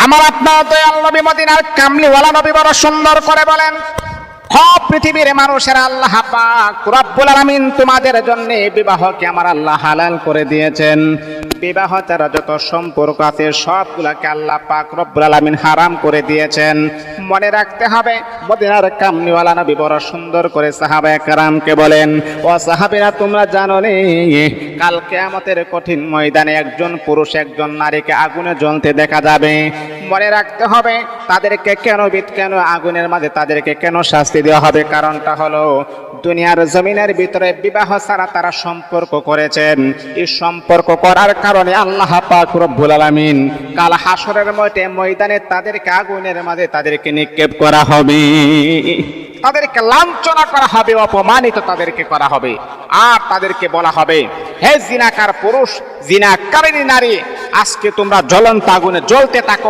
আমার আপনার দয়াল নবী মদিনার কামলিওয়ালা নবী বড় সুন্দর করে বলেন, সব পৃথিবীর মানুষেরা আল্লাহ পাক রব্বুল আলামিন তোমাদের জন্য বিবাহকে আমার আল্লাহ হালাল করে দিয়েছেন। বিবাহ ছাড়া যত সম্পর্ক আছে সবগুলোকে আল্লাহ পাক রব্বুল আলামিন হারাম করে দিয়েছেন। মনে রাখতে হবে, মদিনার কামলিওয়ালা নবী বড় সুন্দর করে সাহাবায়ে কেরামকে বলেন, ও সাহাবীরা তোমরা জানো নি কাল কিয়ামতের কঠিন ময়দানে একজন পুরুষ একজন নারীকে আগুনে জ্বলতে দেখা যাবে। মনে রাখতে হবে তাদেরকে কেন আগুনের মাঝে তাদেরকে কেন শাস্তি দেওয়া হবে, কারণটা হলো দুনিয়ার জমিনের ভিতরে বিবাহ ছাড়া তারা সম্পর্ক করেছেন। এই সম্পর্ক করার কারণে আল্লাহ পাক রব্বুল আলামিন কাল হাসরের ময়দানে তাদেরকে আগুনের মাঝে তাদেরকে নিক্ষেপ করা হবে, তাদেরকে লাঞ্ছনা করা হবে, অপমানিত তাদেরকে করা হবে। আর তাদেরকে বলা হবে, হে জিনাকার পুরুষ জিনাকারিনী নারী, আজকে তোমরা জ্বলন্ত আগুনে জ্বলতে থাকো।